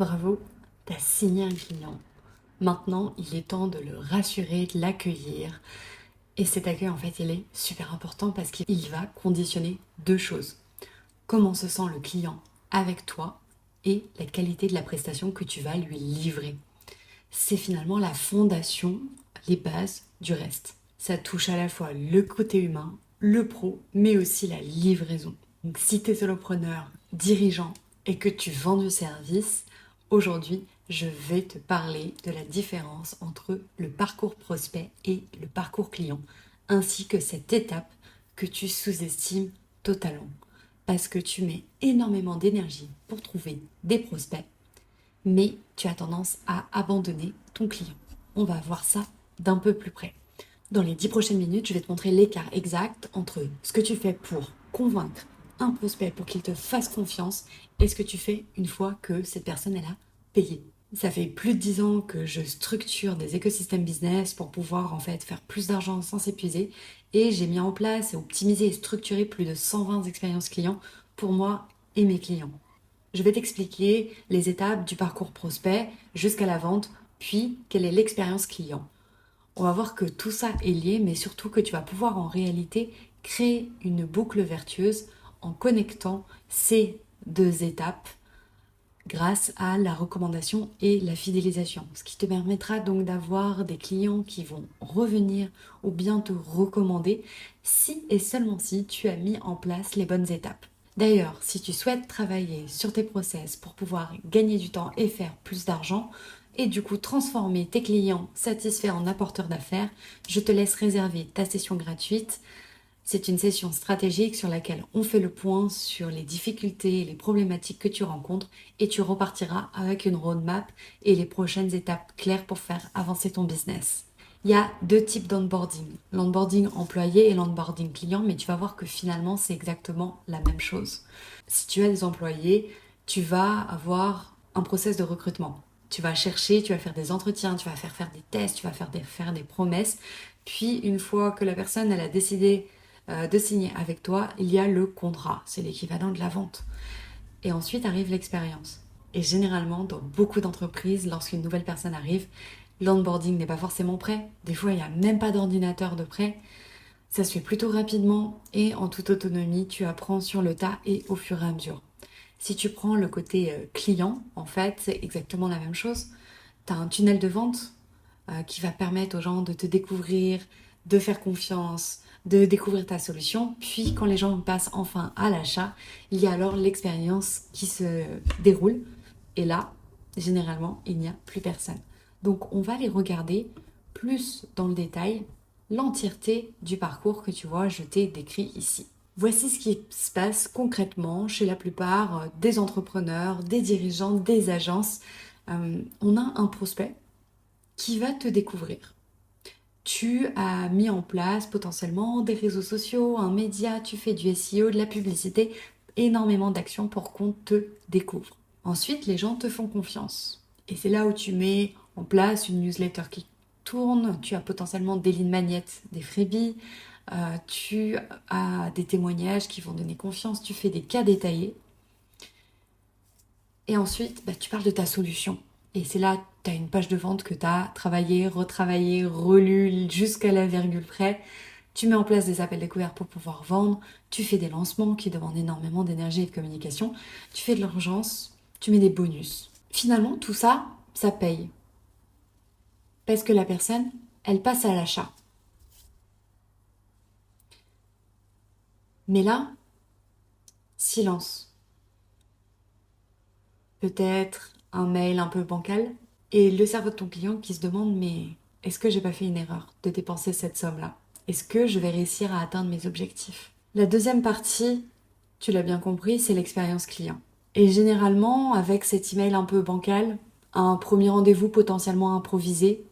Bravo, t'as signé un client. Maintenant, il est temps de le rassurer, de l'accueillir. Et cet accueil, en fait, il est super important parce qu'il va conditionner deux choses. Comment se sent le client avec toi et la qualité de la prestation que tu vas lui livrer. C'est finalement la fondation, les bases du reste. Ça touche à la fois le côté humain, le pro, mais aussi la livraison. Donc si tu es solopreneur, dirigeant et que tu vends du service, aujourd'hui, je vais te parler de la différence entre le parcours prospect et le parcours client, ainsi que cette étape que tu sous-estimes totalement. Parce que tu mets énormément d'énergie pour trouver des prospects, mais tu as tendance à abandonner ton client. On va voir ça d'un peu plus près. Dans les 10 prochaines minutes, je vais te montrer l'écart exact entre ce que tu fais pour convaincre un prospect pour qu'il te fasse confiance et ce que tu fais une fois que cette personne elle a payé. Ça fait plus de 10 ans que je structure des écosystèmes business pour pouvoir en fait faire plus d'argent sans s'épuiser et j'ai mis en place, optimisé et structuré plus de 120 expériences clients pour moi et mes clients. Je vais t'expliquer les étapes du parcours prospect jusqu'à la vente, puis quelle est l'expérience client. On va voir que tout ça est lié, mais surtout que tu vas pouvoir en réalité créer une boucle vertueuse en connectant ces deux étapes grâce à la recommandation et la fidélisation. Ce qui te permettra donc d'avoir des clients qui vont revenir ou bien te recommander si et seulement si tu as mis en place les bonnes étapes. D'ailleurs, si tu souhaites travailler sur tes process pour pouvoir gagner du temps et faire plus d'argent, et du coup transformer tes clients satisfaits en apporteurs d'affaires, je te laisse réserver ta session gratuite. C'est une session stratégique sur laquelle on fait le point sur les difficultés et les problématiques que tu rencontres et tu repartiras avec une roadmap et les prochaines étapes claires pour faire avancer ton business. Il y a deux types d'onboarding, l'onboarding employé et l'onboarding client, mais tu vas voir que finalement c'est exactement la même chose. Si tu as des employés, tu vas avoir un process de recrutement. Tu vas chercher, tu vas faire des entretiens, tu vas faire des tests, tu vas faire des promesses. Puis une fois que la personne elle a décidé de signer avec toi, il y a le contrat. C'est l'équivalent de la vente. Et ensuite arrive l'expérience. Et généralement, dans beaucoup d'entreprises, lorsqu'une nouvelle personne arrive, l'onboarding n'est pas forcément prêt. Des fois, il n'y a même pas d'ordinateur de prêt. Ça se fait plutôt rapidement et en toute autonomie, tu apprends sur le tas et au fur et à mesure. Si tu prends le côté client, en fait, c'est exactement la même chose. Tu as un tunnel de vente qui va permettre aux gens de te découvrir, de faire confiance, de découvrir ta solution. Puis quand les gens passent enfin à l'achat, il y a alors l'expérience qui se déroule. Et là, généralement, il n'y a plus personne. Donc on va les regarder plus dans le détail, l'entièreté du parcours que tu vois, je t'ai décrit ici. Voici ce qui se passe concrètement chez la plupart des entrepreneurs, des dirigeants, des agences. On a un prospect qui va te découvrir. Tu as mis en place potentiellement des réseaux sociaux, un média, tu fais du SEO, de la publicité, énormément d'actions pour qu'on te découvre. Ensuite, les gens te font confiance. Et c'est là où tu mets en place une newsletter qui tourne, tu as potentiellement des lead magnets, des freebies, tu as des témoignages qui vont donner confiance, tu fais des cas détaillés. Et ensuite, tu parles de ta solution. Et c'est là, tu as une page de vente que tu as travaillé, retravaillé, relu jusqu'à la virgule près. Tu mets en place des appels découverts pour pouvoir vendre. Tu fais des lancements qui demandent énormément d'énergie et de communication. Tu fais de l'urgence. Tu mets des bonus. Finalement, tout ça, ça paye. Parce que la personne, elle passe à l'achat. Mais là, silence. Peut-être un mail un peu bancal. Et le cerveau de ton client qui se demande, mais est-ce que j'ai pas fait une erreur de dépenser cette somme-là? Est-ce que je vais réussir à atteindre mes objectifs? La deuxième partie, tu l'as bien compris, c'est l'expérience client. Et généralement, avec cet email un peu bancal, un premier rendez-vous potentiellement improvisé,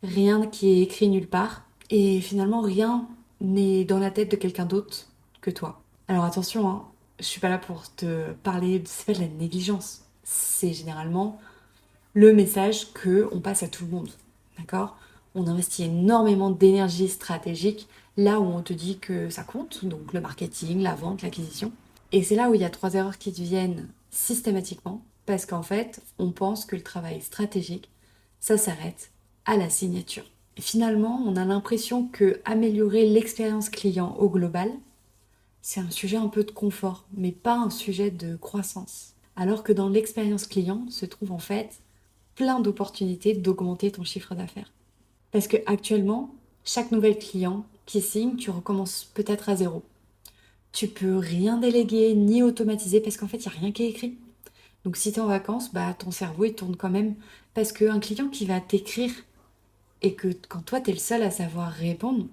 rien qui est écrit nulle part, et finalement rien n'est dans la tête de quelqu'un d'autre que toi. Alors attention, hein, je suis pas là pour te parler, c'est pas de la négligence, c'est généralement le message que on passe à tout le monde, d'accord? On investit énormément d'énergie stratégique là où on te dit que ça compte, donc le marketing, la vente, l'acquisition. Et c'est là où il y a trois erreurs qui te viennent systématiquement. Parce qu'en fait, on pense que le travail stratégique, ça s'arrête à la signature. Et finalement, on a l'impression que améliorer l'expérience client au global, c'est un sujet un peu de confort, mais pas un sujet de croissance. Alors que dans l'expérience client se trouve en fait plein d'opportunités d'augmenter ton chiffre d'affaires. Parce que actuellement, chaque nouvel client qui signe, tu recommences peut-être à zéro. Tu peux rien déléguer ni automatiser parce qu'en fait, il n'y a rien qui est écrit. Donc si tu es en vacances, bah, ton cerveau il tourne quand même. Parce qu'un client qui va t'écrire et que quand toi tu es le seul à savoir répondre,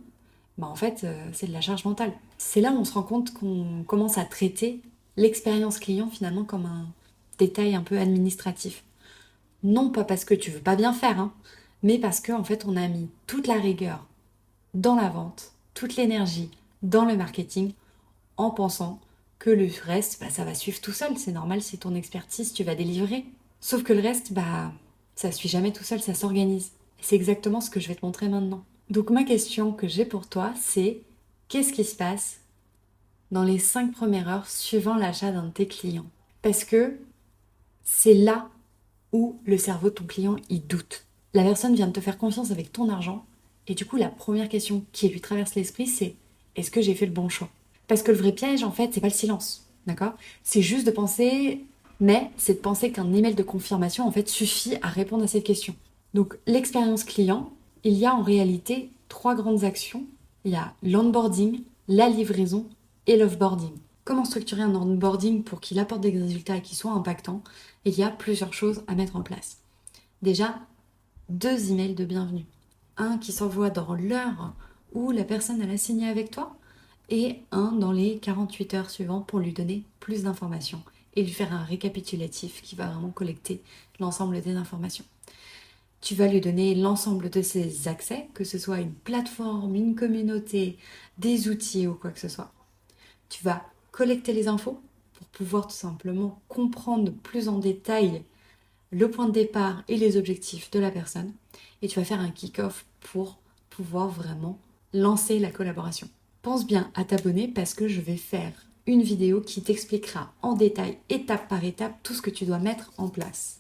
bah, en fait c'est de la charge mentale. C'est là où on se rend compte qu'on commence à traiter l'expérience client finalement comme un détail un peu administratif. Non pas parce que tu veux pas bien faire, hein, mais parce qu'en en fait on a mis toute la rigueur dans la vente, toute l'énergie dans le marketing en pensant que le reste, bah, ça va suivre tout seul. C'est normal, c'est ton expertise, tu vas délivrer. Sauf que le reste, bah, ça suit jamais tout seul, ça s'organise. Et c'est exactement ce que je vais te montrer maintenant. Donc ma question que j'ai pour toi, c'est qu'est-ce qui se passe dans les 5 premières heures suivant l'achat d'un de tes clients? Parce que c'est là où le cerveau de ton client, il doute. La personne vient de te faire confiance avec ton argent, et du coup, la première question qui lui traverse l'esprit, c'est est-ce que j'ai fait le bon choix? Parce que le vrai piège, en fait, c'est pas le silence, d'accord? C'est juste de penser, mais c'est de penser qu'un email de confirmation, en fait, suffit à répondre à cette question. Donc, l'expérience client, il y a en réalité 3 grandes actions. Il y a l'onboarding, la livraison et l'offboarding. Comment structurer un onboarding pour qu'il apporte des résultats et qu'il soit impactant? Il y a plusieurs choses à mettre en place. Déjà, 2 emails de bienvenue. Un qui s'envoie dans l'heure où la personne a signé avec toi et un dans les 48 heures suivantes pour lui donner plus d'informations et lui faire un récapitulatif qui va vraiment collecter l'ensemble des informations. Tu vas lui donner l'ensemble de ses accès, que ce soit une plateforme, une communauté, des outils ou quoi que ce soit. Tu vas collecter les infos pour pouvoir tout simplement comprendre plus en détail le point de départ et les objectifs de la personne. Et tu vas faire un kick-off pour pouvoir vraiment lancer la collaboration. Pense bien à t'abonner parce que je vais faire une vidéo qui t'expliquera en détail, étape par étape, tout ce que tu dois mettre en place.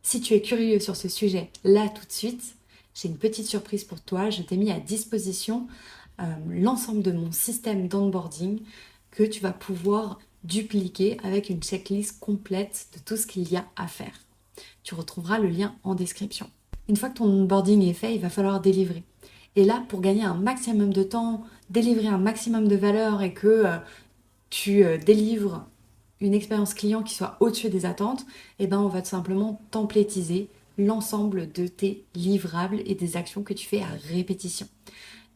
Si tu es curieux sur ce sujet là tout de suite, j'ai une petite surprise pour toi. Je t'ai mis à disposition l'ensemble de mon système d'onboarding que tu vas pouvoir dupliquer avec une checklist complète de tout ce qu'il y a à faire. Tu retrouveras le lien en description. Une fois que ton onboarding est fait, il va falloir délivrer. Et là, pour gagner un maximum de temps, délivrer un maximum de valeur et que tu délivres une expérience client qui soit au-dessus des attentes, eh ben on va tout simplement templétiser l'ensemble de tes livrables et des actions que tu fais à répétition.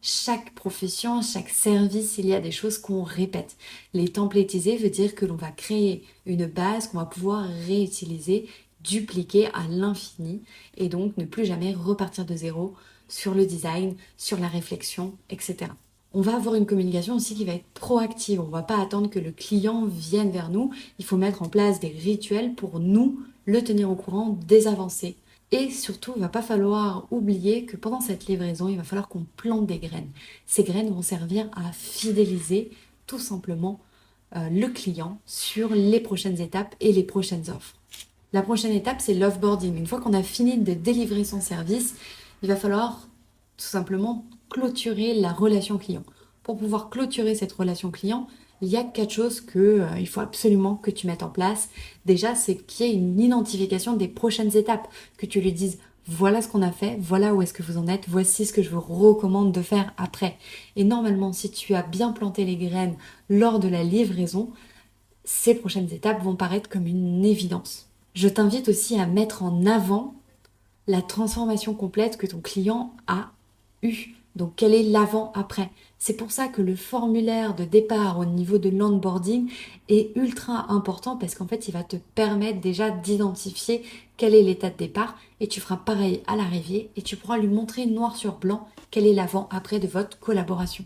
Chaque profession, chaque service, il y a des choses qu'on répète. Les templétiser veut dire que l'on va créer une base qu'on va pouvoir réutiliser, dupliquer à l'infini et donc ne plus jamais repartir de zéro sur le design, sur la réflexion, etc. On va avoir une communication aussi qui va être proactive. On ne va pas attendre que le client vienne vers nous. Il faut mettre en place des rituels pour nous le tenir au courant des avancées. Et surtout, il ne va pas falloir oublier que pendant cette livraison, il va falloir qu'on plante des graines. Ces graines vont servir à fidéliser tout simplement le client sur les prochaines étapes et les prochaines offres. La prochaine étape, c'est l'offboarding. Une fois qu'on a fini de délivrer son service, il va falloir tout simplement clôturer la relation client. Pour pouvoir clôturer cette relation client, il y a 4 choses qu'il faut absolument que tu mettes en place. Déjà, c'est qu'il y ait une identification des prochaines étapes, que tu lui dises voilà ce qu'on a fait, voilà où est-ce que vous en êtes, voici ce que je vous recommande de faire après. Et normalement, si tu as bien planté les graines lors de la livraison, ces prochaines étapes vont paraître comme une évidence. Je t'invite aussi à mettre en avant la transformation complète que ton client a eue. Donc, quel est l'avant-après? C'est pour ça que le formulaire de départ au niveau de l'onboarding est ultra important parce qu'en fait, il va te permettre déjà d'identifier quel est l'état de départ et tu feras pareil à l'arrivée et tu pourras lui montrer noir sur blanc quel est l'avant-après de votre collaboration.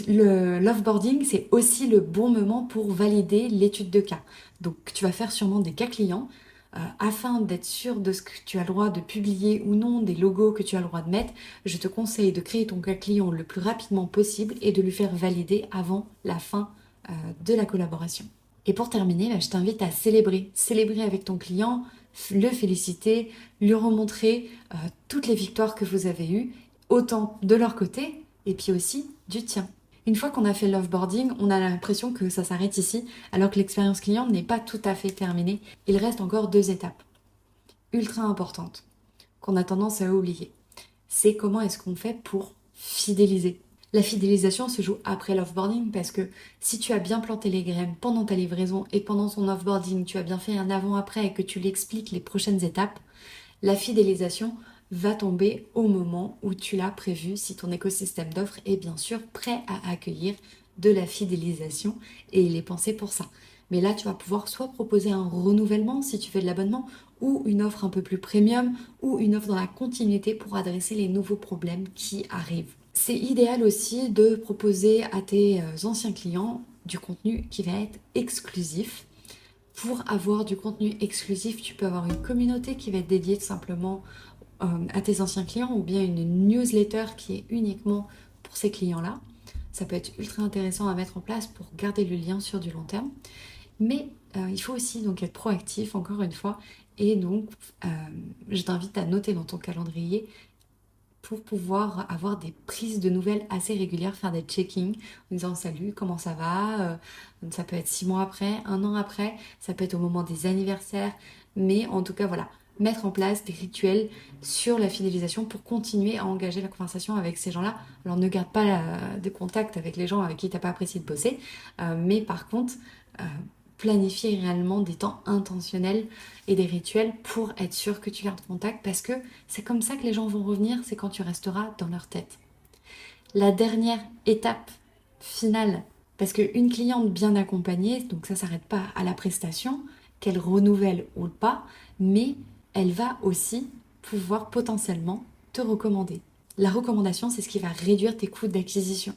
L'offboarding, c'est aussi le bon moment pour valider l'étude de cas. Donc, tu vas faire sûrement des cas clients afin d'être sûr de ce que tu as le droit de publier ou non, des logos que tu as le droit de mettre. Je te conseille de créer ton cas client le plus rapidement possible et de lui faire valider avant la fin de la collaboration. Et pour terminer, je t'invite à célébrer avec ton client, le féliciter, lui remontrer toutes les victoires que vous avez eues, autant de leur côté et puis aussi du tien. Une fois qu'on a fait l'offboarding, on a l'impression que ça s'arrête ici, alors que l'expérience client n'est pas tout à fait terminée. Il reste encore 2 étapes ultra importantes qu'on a tendance à oublier. C'est comment est-ce qu'on fait pour fidéliser. La fidélisation se joue après l'offboarding parce que si tu as bien planté les graines pendant ta livraison et pendant son offboarding, tu as bien fait un avant-après et que tu l'expliques les prochaines étapes, la fidélisation va tomber au moment où tu l'as prévu si ton écosystème d'offres est bien sûr prêt à accueillir de la fidélisation et il est pensé pour ça. Mais là, tu vas pouvoir soit proposer un renouvellement si tu fais de l'abonnement ou une offre un peu plus premium ou une offre dans la continuité pour adresser les nouveaux problèmes qui arrivent. C'est idéal aussi de proposer à tes anciens clients du contenu qui va être exclusif. Pour avoir du contenu exclusif, tu peux avoir une communauté qui va être dédiée tout simplement à tes anciens clients ou bien une newsletter qui est uniquement pour ces clients-là. Ça peut être ultra intéressant à mettre en place pour garder le lien sur du long terme. Mais il faut aussi donc être proactif, encore une fois. Et donc, je t'invite à noter dans ton calendrier pour pouvoir avoir des prises de nouvelles assez régulières, faire des check-ins en disant salut, comment ça va, ça peut être 6 mois après, 1 an après, ça peut être au moment des anniversaires, mais en tout cas voilà, mettre en place des rituels sur la fidélisation pour continuer à engager la conversation avec ces gens-là. Alors ne garde pas de contact avec les gens avec qui tu n'as pas apprécié de bosser, mais par contre, planifier réellement des temps intentionnels et des rituels pour être sûr que tu gardes contact parce que c'est comme ça que les gens vont revenir, c'est quand tu resteras dans leur tête. La dernière étape finale, parce qu'une cliente bien accompagnée, donc ça ne s'arrête pas à la prestation, qu'elle renouvelle ou pas, mais elle va aussi pouvoir potentiellement te recommander. La recommandation, c'est ce qui va réduire tes coûts d'acquisition.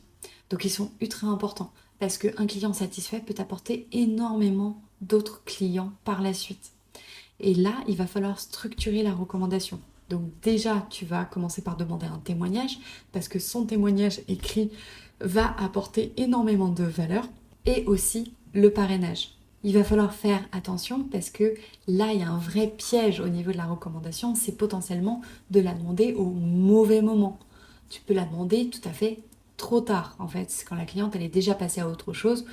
Donc ils sont ultra importants parce qu'un client satisfait peut apporter énormément d'autres clients par la suite. Et là, il va falloir structurer la recommandation. Donc déjà, tu vas commencer par demander un témoignage parce que son témoignage écrit va apporter énormément de valeur et aussi le parrainage. Il va falloir faire attention parce que là, il y a un vrai piège au niveau de la recommandation, c'est potentiellement de la demander au mauvais moment. Tu peux la demander tout à fait trop tard, en fait, c'est quand la cliente elle est déjà passée à autre chose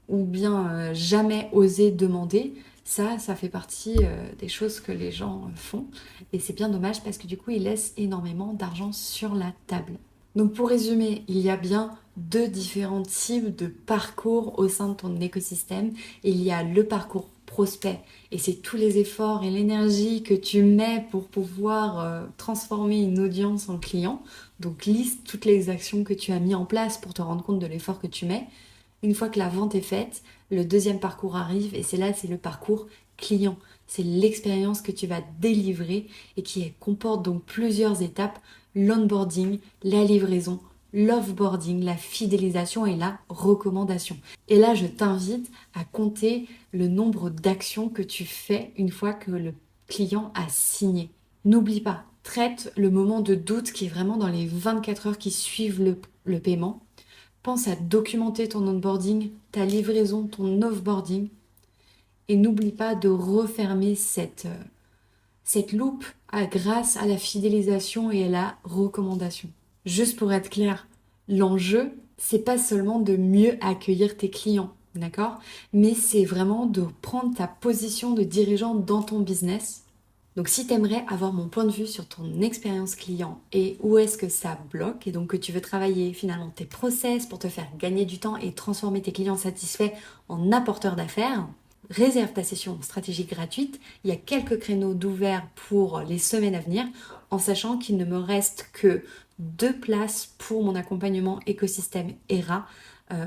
ou bien jamais osé demander. Ça fait partie des choses que les gens font et c'est bien dommage parce que du coup, ils laissent énormément d'argent sur la table. Donc pour résumer, il y a bien 2 différents types de parcours au sein de ton écosystème. Il y a le parcours prospect et c'est tous les efforts et l'énergie que tu mets pour pouvoir transformer une audience en client. Donc liste toutes les actions que tu as mis en place pour te rendre compte de l'effort que tu mets. Une fois que la vente est faite, le deuxième parcours arrive et c'est le parcours client. C'est l'expérience que tu vas délivrer et qui comporte donc plusieurs étapes, l'onboarding, la livraison, l'offboarding, la fidélisation et la recommandation. Et là, je t'invite à compter le nombre d'actions que tu fais une fois que le client a signé. N'oublie pas, traite le moment de doute qui est vraiment dans les 24 heures qui suivent le paiement. Pense à documenter ton onboarding, ta livraison, ton offboarding. Et n'oublie pas de refermer cette loupe grâce à la fidélisation et à la recommandation. Juste pour être clair, l'enjeu, c'est pas seulement de mieux accueillir tes clients, d'accord? Mais c'est vraiment de prendre ta position de dirigeant dans ton business. Donc si tu aimerais avoir mon point de vue sur ton expérience client et où est-ce que ça bloque et donc que tu veux travailler finalement tes process pour te faire gagner du temps et transformer tes clients satisfaits en apporteurs d'affaires, réserve ta session stratégie gratuite. Il y a quelques créneaux d'ouvert pour les semaines à venir en sachant qu'il ne me reste que 2 places pour mon accompagnement écosystème ERA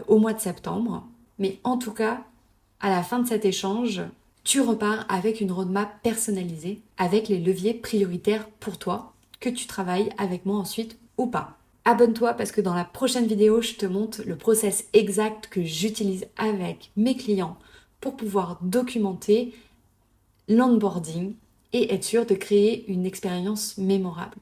au mois de septembre. Mais en tout cas, à la fin de cet échange, tu repars avec une roadmap personnalisée avec les leviers prioritaires pour toi, que tu travailles avec moi ensuite ou pas. Abonne-toi parce que dans la prochaine vidéo, je te montre le process exact que j'utilise avec mes clients pour pouvoir documenter l'onboarding et être sûr de créer une expérience mémorable.